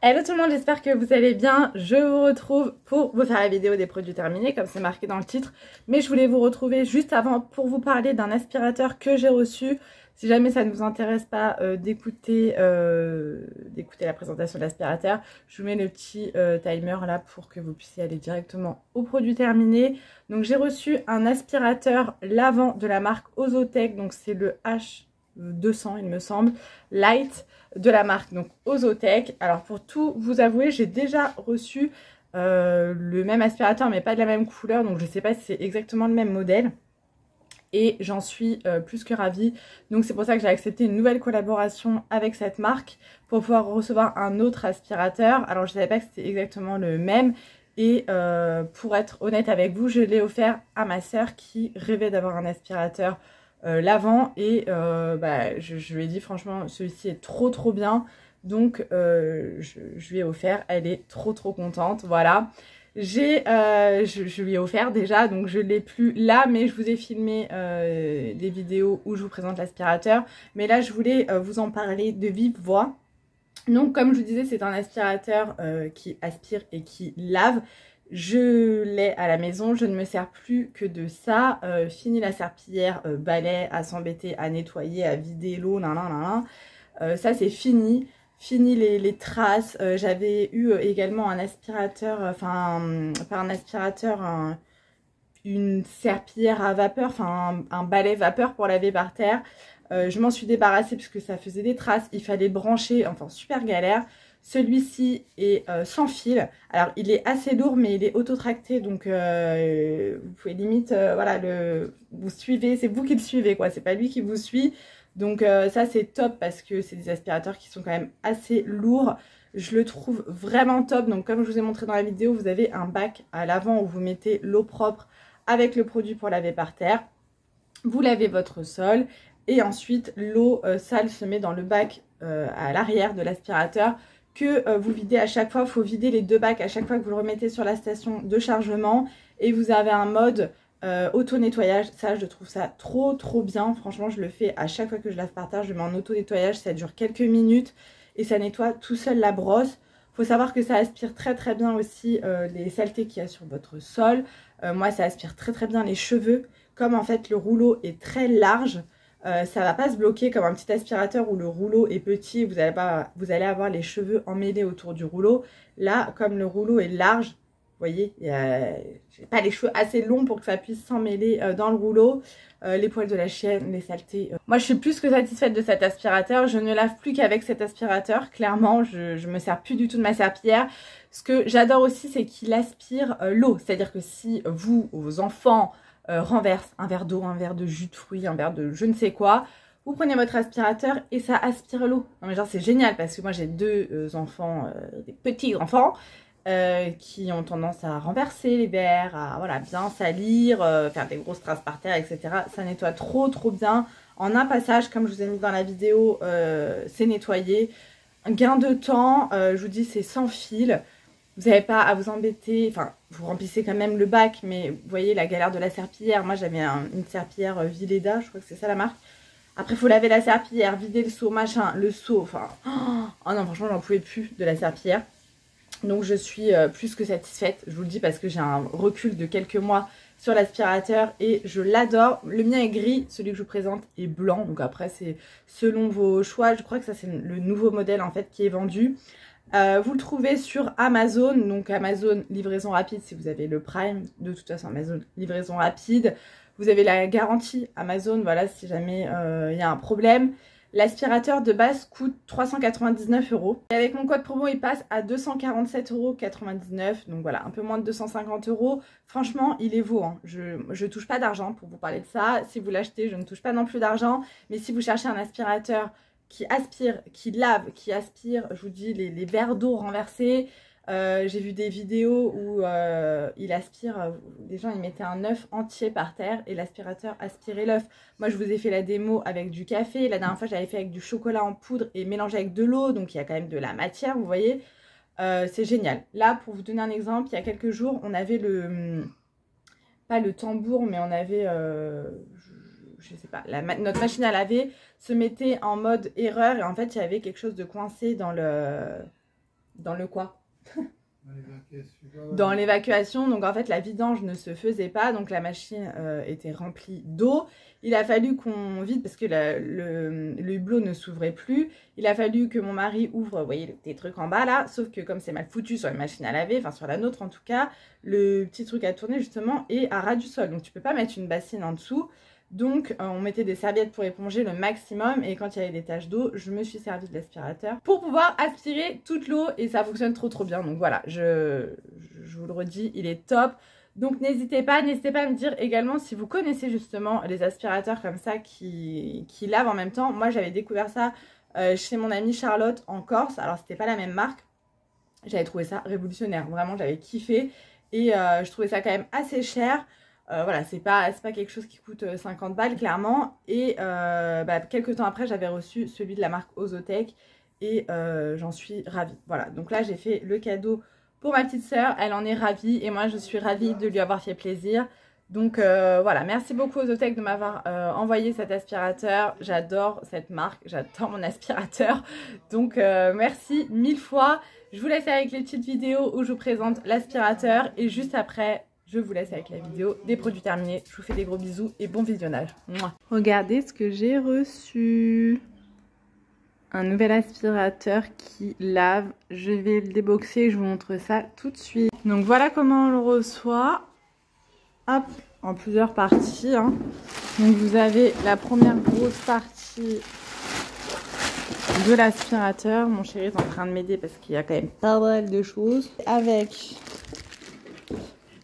Hello tout le monde, j'espère que vous allez bien. Je vous retrouve pour vous faire la vidéo des produits terminés, comme c'est marqué dans le titre. Mais je voulais vous retrouver juste avant pour vous parler d'un aspirateur que j'ai reçu. Si jamais ça ne vous intéresse pas d'écouter la présentation de l'aspirateur, je vous mets le petit timer là pour que vous puissiez aller directement au produit terminé. Donc j'ai reçu un aspirateur lavant de la marque Ozotec, donc c'est le H200 il me semble, Light de la marque donc Ozotec. Alors pour tout vous avouer, j'ai déjà reçu le même aspirateur mais pas de la même couleur, donc je sais pas si c'est exactement le même modèle et j'en suis plus que ravie. Donc c'est pour ça que j'ai accepté une nouvelle collaboration avec cette marque pour pouvoir recevoir un autre aspirateur. Alors je savais pas que c'était exactement le même et pour être honnête avec vous, je l'ai offert à ma sœur qui rêvait d'avoir un aspirateur lavant et je lui ai dit franchement celui-ci est trop bien, donc je lui ai offert, elle est trop contente. Voilà, je lui ai offert déjà, donc je l'ai plus là, mais je vous ai filmé des vidéos où je vous présente l'aspirateur, mais là je voulais vous en parler de vive voix. Donc comme je vous disais, c'est un aspirateur qui aspire et qui lave. Je l'ai à la maison, je ne me sers plus que de ça. Fini la serpillière, balai, à s'embêter, à nettoyer, à vider l'eau, ça c'est fini. Fini les traces. J'avais eu également un aspirateur, pas un aspirateur, une serpillière à vapeur, enfin un balai vapeur pour laver par terre. Je m'en suis débarrassée puisque ça faisait des traces, il fallait brancher, enfin super galère. Celui-ci est sans fil. Alors il est assez lourd mais il est auto-tracté, donc vous pouvez limite, voilà, vous suivez, c'est vous qui le suivez quoi, c'est pas lui qui vous suit. Donc ça c'est top parce que c'est des aspirateurs qui sont quand même assez lourds. Je le trouve vraiment top. Donc comme je vous ai montré dans la vidéo, vous avez un bac à l'avant où vous mettez l'eau propre avec le produit pour laver par terre. Vous lavez votre sol et ensuite l'eau sale se met dans le bac à l'arrière de l'aspirateur que vous videz à chaque fois. Il faut vider les deux bacs à chaque fois que vous le remettez sur la station de chargement et vous avez un mode auto-nettoyage. Ça, je trouve ça trop bien. Franchement, je le fais à chaque fois que je lave par terre. Je le mets en auto-nettoyage. Ça dure quelques minutes et ça nettoie tout seul la brosse. Faut savoir que ça aspire très bien aussi les saletés qu'il y a sur votre sol. Moi, ça aspire très bien les cheveux. Comme en fait le rouleau est très large, ça va pas se bloquer comme un petit aspirateur où le rouleau est petit et vous allez avoir les cheveux emmêlés autour du rouleau. Là, comme le rouleau est large, vous voyez, j'ai pas les cheveux assez longs pour que ça puisse s'emmêler dans le rouleau. Les poils de la chienne, les saletés. Moi, je suis plus que satisfaite de cet aspirateur. Je ne lave plus qu'avec cet aspirateur. Clairement, je me sers plus du tout de ma serpillière. Ce que j'adore aussi, c'est qu'il aspire l'eau. C'est-à-dire que si vous ou vos enfants renversent un verre d'eau, un verre de jus de fruits, un verre de je ne sais quoi, vous prenez votre aspirateur et ça aspire l'eau. Non mais genre c'est génial parce que moi j'ai deux enfants, des petits enfants, qui ont tendance à renverser les verres, à voilà, bien salir, faire des grosses traces par terre, etc. Ça nettoie trop bien. En un passage, comme je vous ai mis dans la vidéo, c'est nettoyé. Un gain de temps, je vous dis c'est sans fil. Vous n'avez pas à vous embêter, enfin vous remplissez quand même le bac, mais vous voyez la galère de la serpillière. Moi j'avais une serpillière Villeda, je crois que c'est ça la marque. Après il faut laver la serpillière, vider le seau, machin, le seau, enfin... Oh non franchement j'en pouvais plus de la serpillière. Donc je suis plus que satisfaite, je vous le dis parce que j'ai un recul de quelques mois sur l'aspirateur et je l'adore. Le mien est gris, celui que je vous présente est blanc, donc après c'est selon vos choix. Je crois que ça c'est le nouveau modèle en fait qui est vendu. Vous le trouvez sur Amazon, donc Amazon livraison rapide si vous avez le Prime, de toute façon Amazon livraison rapide. Vous avez la garantie Amazon, voilà, si jamais y a un problème. L'aspirateur de base coûte 399 €. Et avec mon code promo, il passe à 247,99 €. Donc voilà, un peu moins de 250 €. Franchement, il est vaut. Hein. Je touche pas d'argent pour vous parler de ça. Si vous l'achetez, je ne touche pas non plus d'argent. Mais si vous cherchez un aspirateur qui aspire, qui lave, qui aspire, je vous dis, les verres d'eau renversés. J'ai vu des vidéos où il aspire, les gens ils mettaient un œuf entier par terre et l'aspirateur aspirait l'œuf. Moi je vous ai fait la démo avec du café, la dernière fois j'avais fait avec du chocolat en poudre et mélangé avec de l'eau, donc il y a quand même de la matière, vous voyez. C'est génial. Là pour vous donner un exemple, il y a quelques jours on avait pas le tambour, mais on avait, je sais pas, notre machine à laver se mettait en mode erreur et en fait il y avait quelque chose de coincé dans le quoi? Dans l'évacuation, donc en fait la vidange ne se faisait pas, donc la machine était remplie d'eau. Il a fallu qu'on vide parce que le hublot ne s'ouvrait plus. Il a fallu que mon mari ouvre, vous voyez, des trucs en bas là, sauf que comme c'est mal foutu sur une machine à laver, enfin sur la nôtre en tout cas, le petit truc à tourner justement est à ras du sol, donc tu peux pas mettre une bassine en dessous. Donc on mettait des serviettes pour éponger le maximum et quand il y avait des taches d'eau, je me suis servi de l'aspirateur pour pouvoir aspirer toute l'eau et ça fonctionne trop bien. Donc voilà, je vous le redis, il est top. Donc n'hésitez pas à me dire également si vous connaissez justement les aspirateurs comme ça qui lavent en même temps. Moi j'avais découvert ça chez mon amie Charlotte en Corse, alors c'était pas la même marque. J'avais trouvé ça révolutionnaire, vraiment j'avais kiffé et je trouvais ça quand même assez cher. Voilà, c'est pas quelque chose qui coûte 50 balles clairement. Et quelques temps après, j'avais reçu celui de la marque Ozotech et j'en suis ravie. Voilà, donc là j'ai fait le cadeau pour ma petite sœur, elle en est ravie et moi je suis ravie de lui avoir fait plaisir. Donc voilà, merci beaucoup Ozotech de m'avoir envoyé cet aspirateur. J'adore cette marque, j'adore mon aspirateur. Donc merci 1000 fois. Je vous laisse avec les petites vidéos où je vous présente l'aspirateur et juste après... je vous laisse avec la vidéo des produits terminés. Je vous fais des gros bisous et bon visionnage. Mouah. Regardez ce que j'ai reçu. Un nouvel aspirateur qui lave. Je vais le déboxer et je vous montre ça tout de suite. Donc voilà comment on le reçoit. Hop, en plusieurs parties. Hein. Donc vous avez la première grosse partie de l'aspirateur. Mon chéri est en train de m'aider parce qu'il y a quand même pas mal de choses. Avec...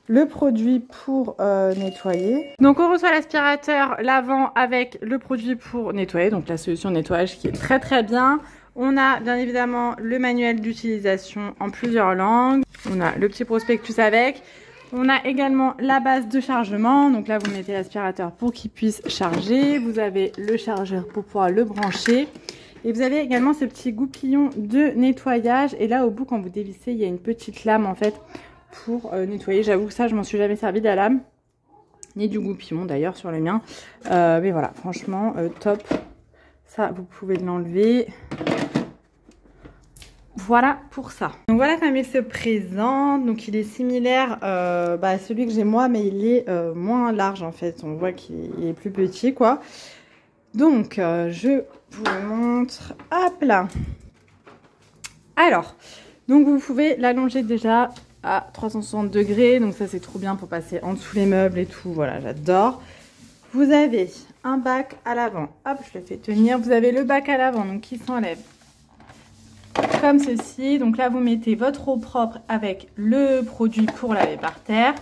le produit pour nettoyer. Donc on reçoit l'aspirateur lavant avec le produit pour nettoyer, donc la solution de nettoyage qui est très bien. On a bien évidemment le manuel d'utilisation en plusieurs langues. On a le petit prospectus avec. On a également la base de chargement. Donc là vous mettez l'aspirateur pour qu'il puisse charger. Vous avez le chargeur pour pouvoir le brancher. Et vous avez également ce petit goupillon de nettoyage. Et là au bout quand vous dévissez, il y a une petite lame en fait pour nettoyer. J'avoue que ça je m'en suis jamais servi de la lame ni du goupillon d'ailleurs sur le mien, mais voilà, franchement top. Ça vous pouvez l'enlever. Voilà pour ça. Donc voilà comment il se présente. Donc il est similaire à celui que j'ai moi, mais il est moins large en fait. On voit qu'il est plus petit quoi. Donc je vous le montre. Hop là. Alors donc vous pouvez l'allonger déjà à 360 degrés, donc ça c'est trop bien pour passer en dessous les meubles et tout, voilà, j'adore. Vous avez un bac à l'avant, hop, je le fais tenir. Vous avez le bac à l'avant, donc qui s'enlève comme ceci. Donc là, vous mettez votre eau propre avec le produit pour laver par terre.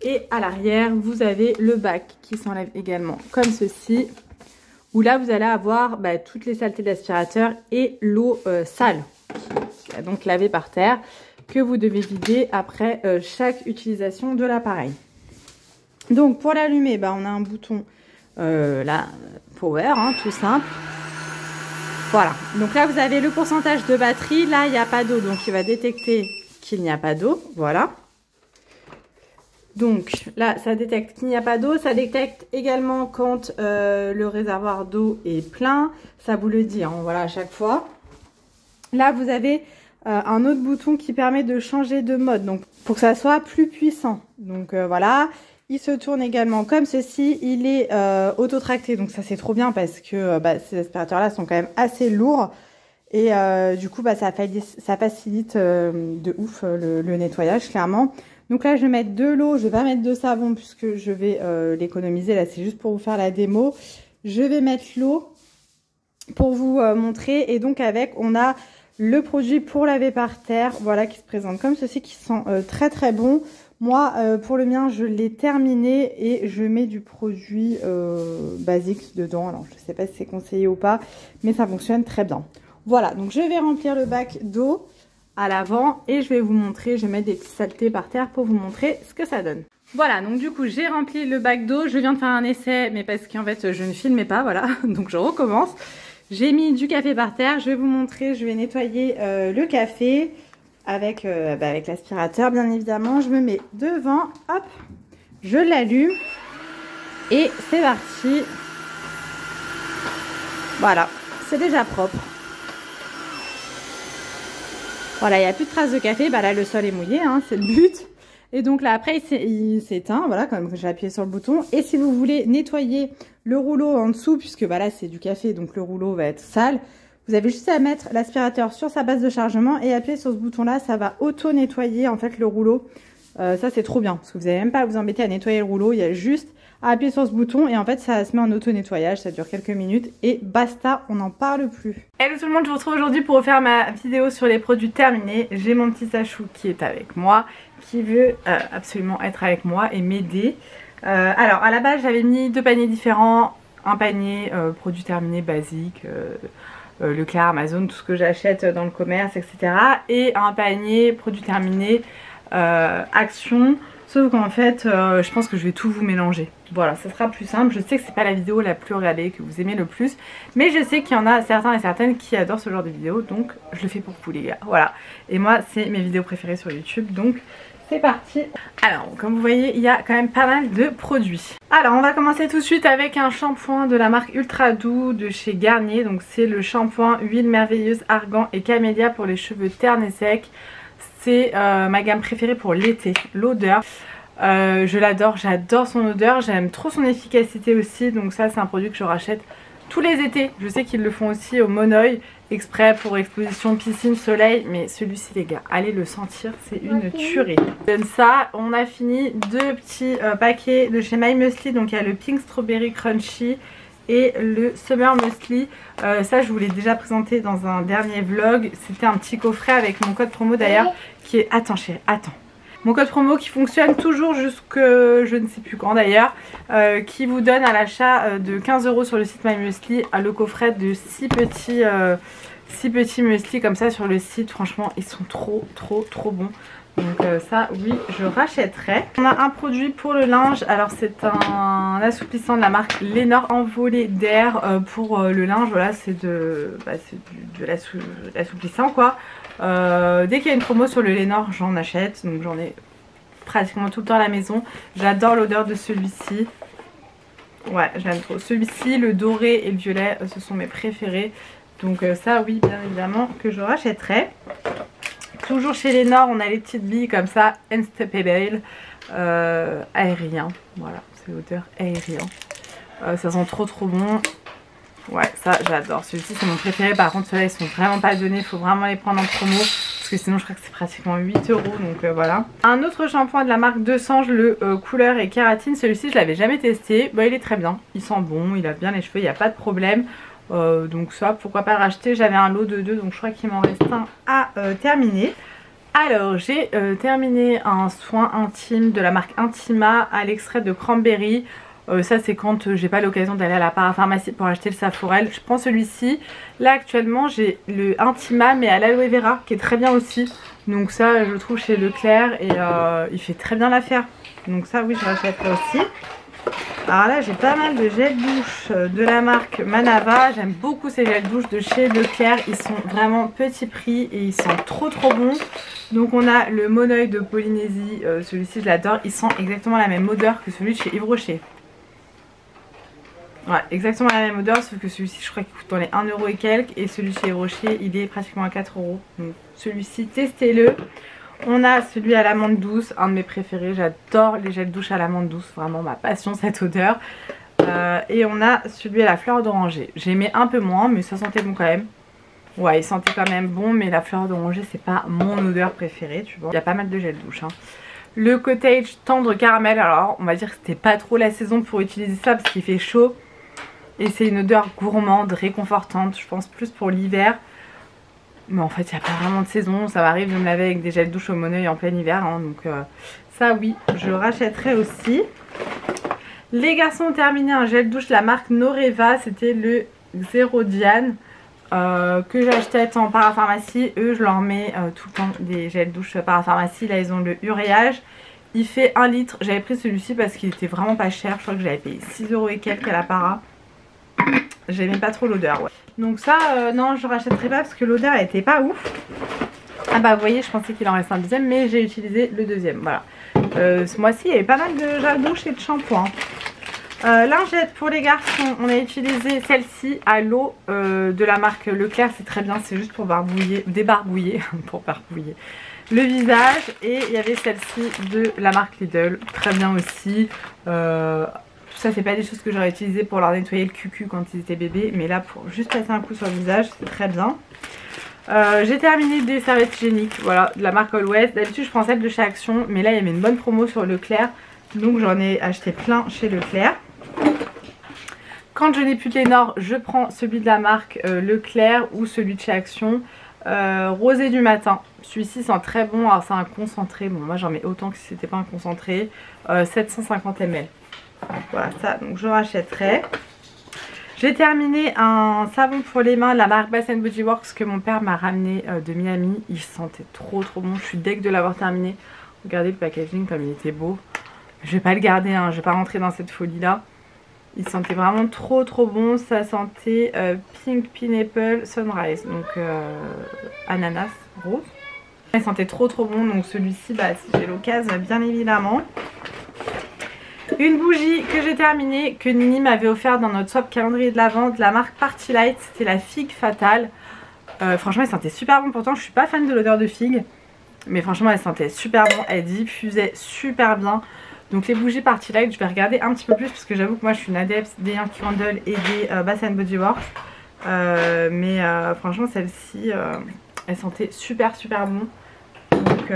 Et à l'arrière, vous avez le bac qui s'enlève également comme ceci. Où là, vous allez avoir toutes les saletés de l'aspirateur et l'eau sale qui a donc lavé par terre, que vous devez vider après chaque utilisation de l'appareil. Donc pour l'allumer, on a un bouton là, power, hein, tout simple. Voilà, donc là vous avez le pourcentage de batterie. Là il n'y a pas d'eau, donc il va détecter qu'il n'y a pas d'eau. Voilà. Donc là ça détecte qu'il n'y a pas d'eau. Ça détecte également quand le réservoir d'eau est plein. Ça vous le dit, hein, voilà, à chaque fois. Là vous avez un autre bouton qui permet de changer de mode, donc pour que ça soit plus puissant. Donc voilà, il se tourne également comme ceci. Il est auto-tracté, donc ça c'est trop bien parce que ces aspirateurs là sont quand même assez lourds et du coup ça facilite de ouf le nettoyage clairement. Donc là je vais mettre de l'eau, je vais pas mettre de savon puisque je vais l'économiser. Là c'est juste pour vous faire la démo. Je vais mettre l'eau pour vous montrer, et donc avec on a le produit pour laver par terre, voilà, qui se présente comme ceci, qui sent très bon. Moi, pour le mien, je l'ai terminé et je mets du produit basique dedans. Alors, je ne sais pas si c'est conseillé ou pas, mais ça fonctionne très bien. Voilà, donc je vais remplir le bac d'eau à l'avant et je vais vous montrer, je vais mettre des petites saletés par terre pour vous montrer ce que ça donne. Voilà, donc du coup, j'ai rempli le bac d'eau. Je viens de faire un essai, mais parce qu'en fait, je ne filmais pas, voilà, donc je recommence. J'ai mis du café par terre, je vais vous montrer, je vais nettoyer le café avec l'aspirateur bien évidemment. Je me mets devant, hop, je l'allume et c'est parti. Voilà, c'est déjà propre. Voilà, il n'y a plus de traces de café. Bah là, le sol est mouillé, hein, c'est le but. Et donc là, après, il s'éteint, voilà, comme j'ai appuyé sur le bouton. Et si vous voulez nettoyer le rouleau en dessous, puisque bah là, c'est du café, donc le rouleau va être sale, vous avez juste à mettre l'aspirateur sur sa base de chargement et appuyer sur ce bouton-là. Ça va auto-nettoyer, en fait, le rouleau. Ça, c'est trop bien, parce que vous n'avez même pas à vous embêter à nettoyer le rouleau. Il y a juste à appuyer sur ce bouton et en fait, ça se met en auto-nettoyage. Ça dure quelques minutes et basta, on n'en parle plus. Hello tout le monde, je vous retrouve aujourd'hui pour refaire ma vidéo sur les produits terminés. J'ai mon petit Sachou qui est avec moi, qui veut absolument être avec moi et m'aider. Alors, à la base, j'avais mis 2 paniers différents. Un panier produits terminés basiques, Leclerc, Amazon, tout ce que j'achète dans le commerce, etc. Et un panier produits terminés Action. Sauf qu'en fait, je pense que je vais tout vous mélanger. Voilà, ça sera plus simple. Je sais que c'est pas la vidéo la plus regardée, que vous aimez le plus. Mais je sais qu'il y en a certains et certaines qui adorent ce genre de vidéo. Donc, je le fais pour vous les gars. Voilà. Et moi, c'est mes vidéos préférées sur YouTube. Donc, c'est parti. Alors, comme vous voyez, il y a quand même pas mal de produits. Alors, on va commencer tout de suite avec un shampoing de la marque Ultra Doux de chez Garnier. Donc, c'est le shampoing Huile Merveilleuse Argan et Camélia pour les cheveux ternes et secs. C'est ma gamme préférée pour l'été, l'odeur. Je l'adore, j'adore son odeur, j'aime trop son efficacité aussi. Donc ça, c'est un produit que je rachète tous les étés. Je sais qu'ils le font aussi au Monoeil, exprès pour exposition piscine, soleil. Mais celui-ci les gars, allez le sentir, c'est une tuerie. Comme ça, on a fini 2 petits paquets de chez My Muesli. Donc il y a le Pink Strawberry Crunchy et le Summer Muesli. Ça je vous l'ai déjà présenté dans un dernier vlog. C'était un petit coffret avec mon code promo d'ailleurs qui est... Attends chérie, attends. Mon code promo qui fonctionne toujours jusque je ne sais plus quand d'ailleurs, qui vous donne à l'achat de 15 € sur le site My Muesli le coffret de 6 petits muesli comme ça sur le site. Franchement ils sont trop bons. Donc ça oui je rachèterai. On a un produit pour le linge. Alors c'est un assouplissant de la marque Lénore, envolée d'air pour le linge. Voilà, c'est de l'assouplissant quoi. Dès qu'il y a une promo sur le Lénore j'en achète. Donc j'en ai pratiquement tout le temps à la maison. J'adore l'odeur de celui-ci. Ouais j'aime trop. Celui-ci, le doré et le violet ce sont mes préférés. Donc ça oui bien évidemment que je rachèterai. Toujours chez Lénore, on a les petites billes comme ça, Unstoppable, aérien. Voilà, c'est l'odeur aérien. Ça sent trop bon. Ouais, ça j'adore. Celui-ci c'est mon préféré. Par contre, ceux-là ils sont vraiment pas donnés. Il faut vraiment les prendre en promo. Parce que sinon, je crois que c'est pratiquement 8 €. Donc voilà. Un autre shampoing de la marque De Sange, le couleur et kératine. Celui-ci, je l'avais jamais testé. Bah, il est très bien. Il sent bon. Il a bien les cheveux. Il n'y a pas de problème. Donc ça pourquoi pas le racheter. J'avais un lot de 2 donc je crois qu'il m'en reste un à terminer. Alors j'ai terminé un soin intime de la marque Intima à l'extrait de cranberry. Ça c'est quand j'ai pas l'occasion d'aller à la parapharmacie pour acheter le Saforel. Je prends celui-ci. Là actuellement j'ai le Intima mais à l'aloe vera qui est très bien aussi. Donc ça je le trouve chez Leclerc et il fait très bien l'affaire. Donc ça oui je rachèterai aussi. Alors là j'ai pas mal de gel douche de la marque Manava. J'aime beaucoup ces gels douche de chez Leclerc. Ils sont vraiment petit prix et ils sentent trop bons. Donc on a le Monoeil de Polynésie. Celui-ci je l'adore. Il sent exactement la même odeur que celui de chez Yves Rocher. Ouais, exactement la même odeur, sauf que celui-ci je crois qu'il coûte dans les 1 € et quelques. Et celui de chez Yves Rocher il est pratiquement à 4 €. Donc celui-ci testez-le. On a celui à l'amande douce, un de mes préférés. J'adore les gels douche à l'amande douce, vraiment ma passion cette odeur. Et on a celui à la fleur d'oranger. J'aimais un peu moins mais ça sentait bon quand même. Ouais il sentait quand même bon mais la fleur d'oranger c'est pas mon odeur préférée tu vois. Il y a pas mal de gels douche hein. Le cottage tendre caramel, alors on va dire que c'était pas trop la saison pour utiliser ça parce qu'il fait chaud. Et c'est une odeur gourmande, réconfortante, je pense plus pour l'hiver. Mais en fait il n'y a pas vraiment de saison, ça m'arrive de me laver avec des gels douche au Monoeil en plein hiver hein, donc ça oui je rachèterai aussi. Les garçons ont terminé un gel douche de la marque Noreva, c'était le Xérodiane que j'achetais en parapharmacie. Eux je leur mets tout le temps des gels douche parapharmacie, là ils ont le uréage. Il fait 1 litre, j'avais pris celui-ci parce qu'il était vraiment pas cher, je crois que j'avais payé 6 € et quelques à la para. J'aimais pas trop l'odeur ouais. Donc ça non je rachèterai pas parce que l'odeur elle était pas ouf. Ah bah vous voyez je pensais qu'il en reste un deuxième mais j'ai utilisé le deuxième voilà. Ce mois-ci il y avait pas mal de gel douche et de shampoing. Lingette pour les garçons, on a utilisé celle-ci à l'eau de la marque Leclerc, c'est très bien, c'est juste pour débarbouiller, pour barbouiller le visage. Et il y avait celle-ci de la marque Lidl, très bien aussi. Tout ça c'est pas des choses que j'aurais utilisées pour leur nettoyer le cucu quand ils étaient bébés, mais là pour juste passer un coup sur le visage, c'est très bien. J'ai terminé des serviettes hygiéniques, voilà, de la marque Always. D'habitude je prends celle de chez Action, mais là il y avait une bonne promo sur Leclerc, donc j'en ai acheté plein chez Leclerc. Quand je n'ai plus de Lénore, je prends celui de la marque Leclerc ou celui de chez Action. Rosé du matin. Celui-ci sent très bon. Alors c'est un concentré. Bon, moi j'en mets autant que si c'était pas un concentré. 750 ml. Voilà ça. Donc je rachèterai. J'ai terminé un savon pour les mains de la marque Bath Body Works que mon père m'a ramené de Miami. Il sentait trop bon. Je suis deg de l'avoir terminé. Regardez le packaging comme il était beau. Je vais pas le garder. Hein. Je vais pas rentrer dans cette folie là. Il sentait vraiment trop bon. Ça sentait Pink Pineapple Sunrise, donc ananas rose. Il sentait trop bon, donc celui-ci, bah, si j'ai l'occasion, bien évidemment. Une bougie que j'ai terminée, que Nini m'avait offert dans notre swap calendrier de l'Avent, de la marque Party Light. C'était la figue fatale. Franchement, elle sentait super bon. Pourtant, je suis pas fan de l'odeur de figue, mais franchement, elle sentait super bon. Elle diffusait super bien. Donc les bougies Party Light, je vais regarder un petit peu plus parce que j'avoue que moi je suis une adepte des Yankee Candle et des Bath Body Works. Mais franchement celle-ci, elle sentait super bon. Donc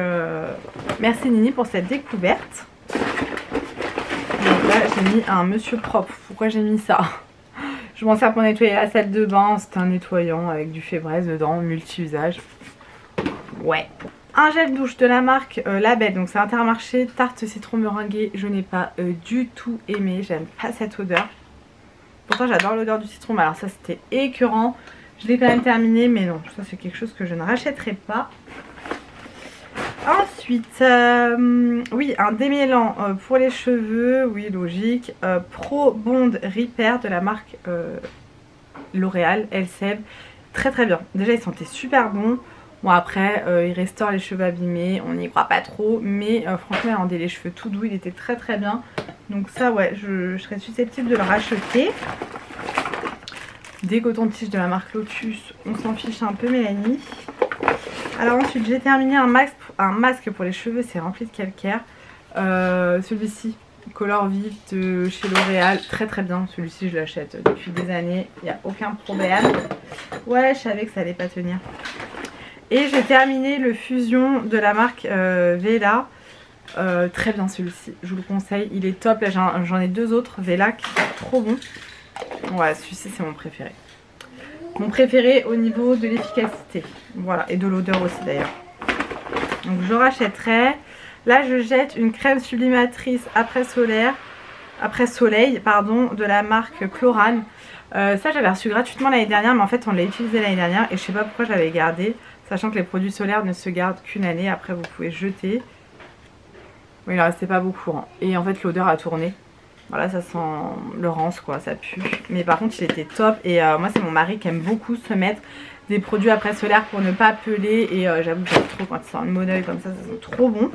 merci Nini pour cette découverte. Donc là j'ai mis un monsieur propre. Pourquoi j'ai mis ça? Je m'en sers pour nettoyer la salle de bain. C'est un nettoyant avec du Fébreze dedans, multi-usage. Ouais. Un gel douche de la marque La Belle, donc c'est Intermarché, tarte citron meringuée. Je n'ai pas du tout aimé, j'aime pas cette odeur. Pourtant j'adore l'odeur du citron, mais alors ça c'était écœurant. Je l'ai quand même terminé, mais non, ça c'est quelque chose que je ne rachèterai pas. Ensuite, oui, un démêlant pour les cheveux, oui logique. Pro Bond Repair de la marque L'Oréal, Elseve, très bien. Déjà il sentait super bon. Bon après il restaure les cheveux abîmés, on n'y croit pas trop, mais franchement il rendait les cheveux tout doux, il était très bien. Donc ça ouais, je serais susceptible de le racheter. Des cotons-tiges de la marque Lotus, on s'en fiche un peu Mélanie. Alors ensuite j'ai terminé un masque pour les cheveux, c'est rempli de calcaire. Celui-ci, Color Vive de chez L'Oréal, très bien, celui-ci je l'achète depuis des années, il n'y a aucun problème. Ouais je savais que ça allait pas tenir. Et j'ai terminé le Fusion de la marque Vela. Très bien celui-ci, je vous le conseille, il est top. Là j'en ai deux autres Vela qui sont trop bons. Ouais, celui-ci c'est mon préféré. Mon préféré au niveau de l'efficacité. Voilà, et de l'odeur aussi d'ailleurs. Donc je rachèterai. Là je jette une crème sublimatrice après soleil pardon, de la marque Chlorane. Ça j'avais reçu gratuitement l'année dernière, mais en fait on l'a utilisé l'année dernière et je sais pas pourquoi je l'avais gardé. Sachant que les produits solaires ne se gardent qu'une année, après vous pouvez jeter. Oui, il ne restait pas beaucoup. Hein. Et en fait l'odeur a tourné. Voilà, ça sent le rance quoi, ça pue. Mais par contre il était top. Et moi c'est mon mari qui aime beaucoup se mettre des produits après solaire pour ne pas peler. Et j'avoue que j'aime trop quand ils sont en moneuil comme ça sent trop bon.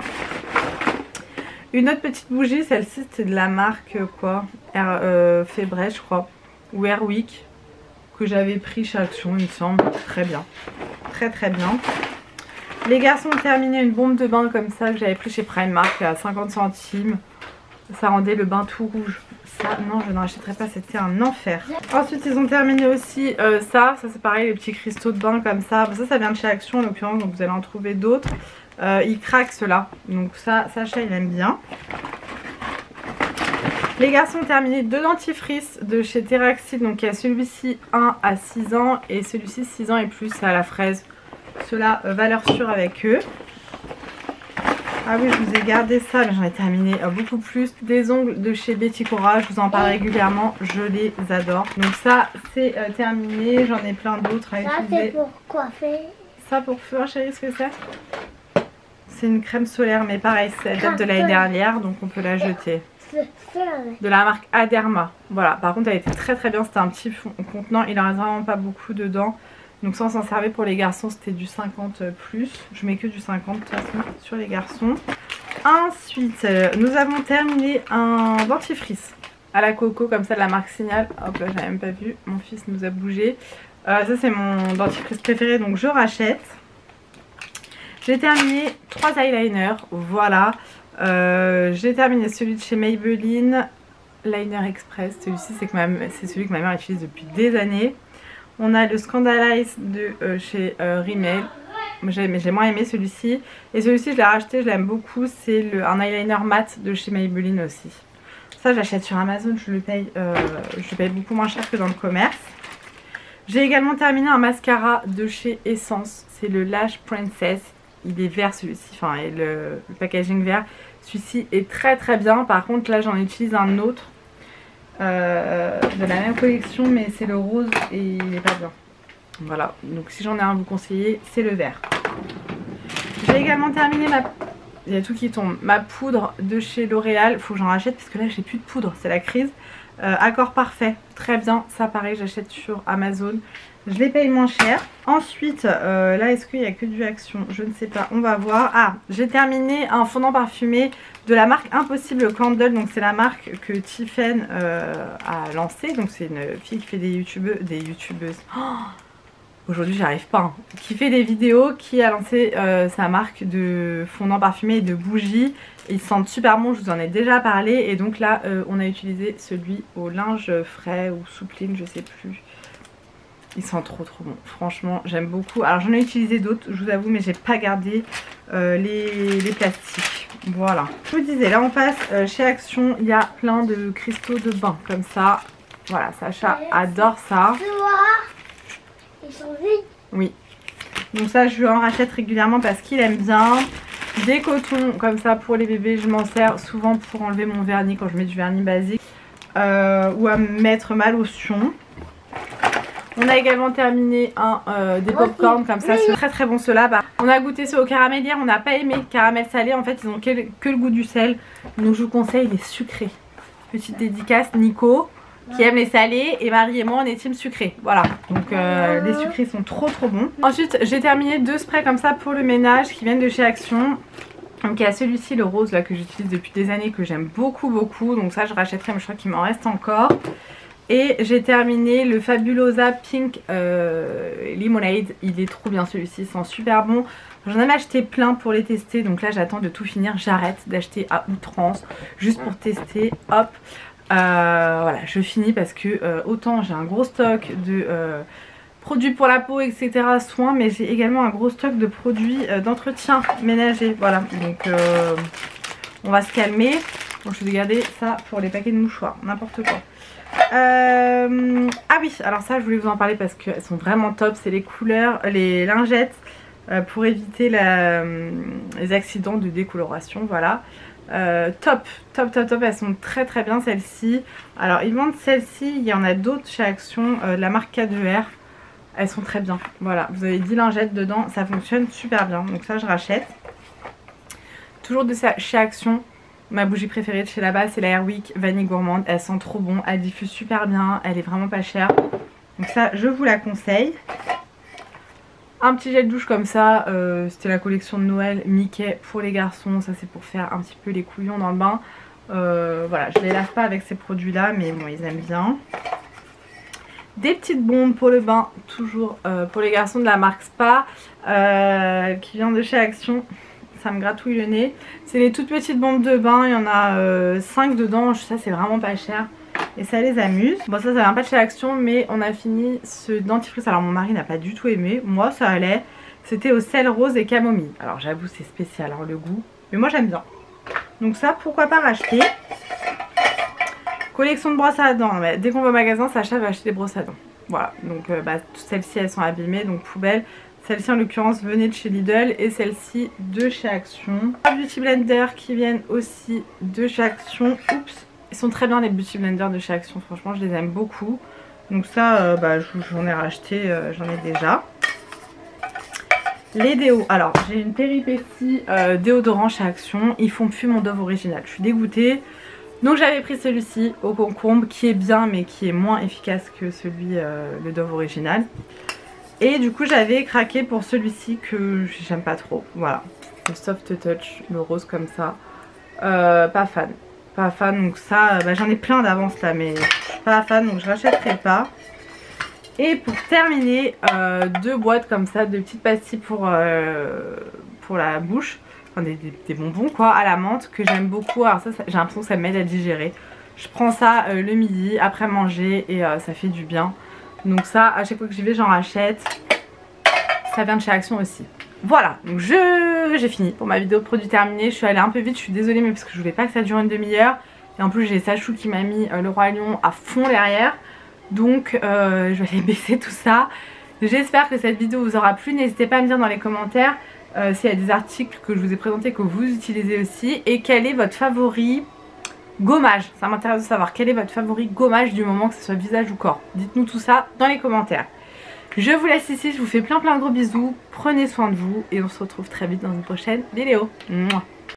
Une autre petite bougie, celle-ci c'est de la marque quoi, Fébreze je crois. Ou Airwick. Que j'avais pris chez Action il me semble. Très bien. Très bien. Les garçons ont terminé une bombe de bain comme ça que j'avais pris chez Primark à 50 centimes. Ça rendait le bain tout rouge. Ça non je ne rachèterai pas, c'était un enfer. Ensuite ils ont terminé aussi ça c'est pareil, les petits cristaux de bain comme ça. Bon, ça vient de chez Action en l'occurrence, donc vous allez en trouver d'autres. Ils craquent ceux-là, donc ça Sacha il aime bien. Les garçons ont terminé deux dentifrices de chez Teraxil. Donc il y a celui-ci 1 à 6 ans et celui-ci 6 ans et plus à la fraise. Ceux-là, valeur sûre avec eux. Ah oui, je vous ai gardé ça, mais j'en ai terminé beaucoup plus. Des ongles de chez Betty Cora, je vous en parle régulièrement, je les adore. Donc ça, c'est terminé, j'en ai plein d'autres à utiliser. Ça, c'est pour coiffer. Ça pour faire, chérie, ce que c'est? C'est une crème solaire, mais pareil, c'est date de l'année dernière, donc on peut la jeter. De la marque Aderma. Voilà, par contre elle était très bien, c'était un petit contenant, il en reste vraiment pas beaucoup dedans. Donc ça on s'en servait pour les garçons, c'était du 50 plus. Je mets que du 50 de toute façon sur les garçons. Ensuite nous avons terminé un dentifrice à la coco comme ça de la marque Signal. Hop là, j'avais même pas vu, mon fils nous a bougé. Ça c'est mon dentifrice préféré, donc je rachète. J'ai terminé 3 eyeliners, voilà. J'ai terminé celui de chez Maybelline, Liner Express. Celui-ci c'est celui que ma mère utilise depuis des années. On a le Scandalize de chez Rimmel. J'ai moins aimé celui-ci. Et celui-ci je l'ai racheté, je l'aime beaucoup. C'est un eyeliner mat de chez Maybelline aussi. Ça j'achète sur Amazon, je le paye beaucoup moins cher que dans le commerce. J'ai également terminé un mascara de chez Essence. C'est le Lash Princess. Il est vert celui-ci, enfin le packaging vert. Celui-ci est très bien. Par contre là j'en utilise un autre de la même collection, mais c'est le rose et il est pas bien. Voilà, donc si j'en ai un à vous conseiller, c'est le vert. J'ai également terminé il y a tout qui tombe, ma poudre de chez L'Oréal. Faut que j'en rachète parce que là j'ai plus de poudre, c'est la crise. Accord parfait, très bien, ça pareil j'achète sur Amazon, je les paye moins cher. Ensuite là est-ce qu'il n'y a que du Action, je ne sais pas, on va voir. Ah, j'ai terminé un fondant parfumé de la marque Impossible Candle, donc c'est la marque que Tiffen a lancée, donc c'est une fille qui fait des youtubeuses. Oh, aujourd'hui j'y arrive pas, hein. Qui fait des vidéos, qui a lancé sa marque de fondant parfumé et de bougies. Ils sentent super bon, je vous en ai déjà parlé. Et donc là on a utilisé celui au linge frais ou soupline, je sais plus. Il sent trop bon, franchement j'aime beaucoup. Alors j'en ai utilisé d'autres je vous avoue, mais j'ai pas gardé les plastiques. Voilà, je vous disais, là on passe chez Action. Il y a plein de cristaux de bain comme ça. Voilà, Sacha adore ça. Ils sont vides. Oui, donc ça je lui en rachète régulièrement parce qu'il aime bien. Des cotons comme ça pour les bébés, je m'en sers souvent pour enlever mon vernis quand je mets du vernis basique ou à mettre ma lotion. On a également terminé des popcorn comme ça, c'est très bon ceux-là. On a goûté ceux au caramel hier, on n'a pas aimé caramel salé, en fait ils ont que le goût du sel. Donc je vous conseille les sucrés. Petite dédicace, Nico qui aime les salés et Marie et moi on est team sucré. Voilà, donc les sucrés sont trop bons. Ensuite j'ai terminé 2 sprays comme ça pour le ménage qui viennent de chez Action. Donc il y a celui-ci, le rose là que j'utilise depuis des années, que j'aime beaucoup. Donc ça je rachèterai, mais je crois qu'il m'en reste encore. Et j'ai terminé le Fabulosa Pink Lemonade. Il est trop bien celui-ci, il sent super bon. J'en avais acheté plein pour les tester, donc là j'attends de tout finir. J'arrête d'acheter à outrance juste pour tester. Hop, voilà, je finis parce que autant j'ai un gros stock de produits pour la peau, etc., soins, mais j'ai également un gros stock de produits d'entretien ménager. Voilà, donc on va se calmer. Donc je vais garder ça pour les paquets de mouchoirs, n'importe quoi. Ah oui, alors ça je voulais vous en parler parce qu'elles sont vraiment top. C'est les couleurs, les lingettes pour éviter les accidents de décoloration. Voilà, top, elles sont très bien celles-ci. Alors ils vendent celles-ci, il y en a d'autres chez Action, la marque K2R. Elles sont très bien, voilà, vous avez 10 lingettes dedans, ça fonctionne super bien. Donc ça je rachète. Toujours de ça chez Action. Ma bougie préférée de chez là-bas, c'est la Airwick Vanille Gourmande. Elle sent trop bon, elle diffuse super bien, elle est vraiment pas chère. Donc ça, je vous la conseille. Un petit gel douche comme ça, c'était la collection de Noël Mickey pour les garçons. Ça c'est pour faire un petit peu les couillons dans le bain. Voilà, je les lave pas avec ces produits-là, mais bon, ils aiment bien. Des petites bombes pour le bain, toujours pour les garçons de la marque Spa, qui vient de chez Action. Ça me gratouille le nez. C'est les toutes petites bombes de bain, il y en a 5 dedans, ça c'est vraiment pas cher et ça les amuse. Bon ça vient pas de chez Action, mais on a fini ce dentifrice. Alors mon mari n'a pas du tout aimé, moi ça allait. C'était au sel rose et camomille. Alors j'avoue c'est spécial hein, le goût, mais moi j'aime bien. Donc ça pourquoi pas racheter. Collection de brosses à dents, mais dès qu'on va au magasin Sacha va acheter des brosses à dents. Voilà, donc celles-ci elles sont abîmées, donc poubelle. Celle-ci en l'occurrence venait de chez Lidl et celle-ci de chez Action. Beauty Blender qui viennent aussi de chez Action. Oups, ils sont très bien les Beauty Blender de chez Action, franchement je les aime beaucoup. Donc ça j'en ai racheté, j'en ai déjà. Les déos, alors j'ai une péripétie déodorant chez Action, ils font plus mon Dove original, je suis dégoûtée. Donc j'avais pris celui-ci au concombre qui est bien mais qui est moins efficace que celui le Dove original. Et du coup j'avais craqué pour celui-ci que j'aime pas trop. Voilà, le Soft Touch, le rose comme ça. Pas fan. pas fan, donc ça, j'en ai plein d'avance là, mais je suis pas fan, donc je rachèterai pas. Et pour terminer, 2 boîtes comme ça, de petites pastilles pour la bouche, enfin des bonbons quoi, à la menthe, que j'aime beaucoup. Alors ça j'ai l'impression que ça m'aide à digérer. Je prends ça le midi, après manger, et ça fait du bien. Donc ça, à chaque fois que j'y vais, j'en rachète. Ça vient de chez Action aussi. Voilà, donc j'ai fini pour ma vidéo de produits terminés. Je suis allée un peu vite, je suis désolée, mais parce que je voulais pas que ça dure une demi-heure. Et en plus j'ai Sachou qui m'a mis le Roi Lion à fond derrière. Donc je vais aller baisser tout ça. J'espère que cette vidéo vous aura plu. N'hésitez pas à me dire dans les commentaires s'il y a des articles que je vous ai présentés que vous utilisez aussi. Et quel est votre favori gommage. Ça m'intéresse de savoir quel est votre favori gommage du moment, que ce soit visage ou corps. Dites-nous tout ça dans les commentaires. Je vous laisse ici, je vous fais plein de gros bisous. Prenez soin de vous et on se retrouve très vite dans une prochaine vidéo. Mouah.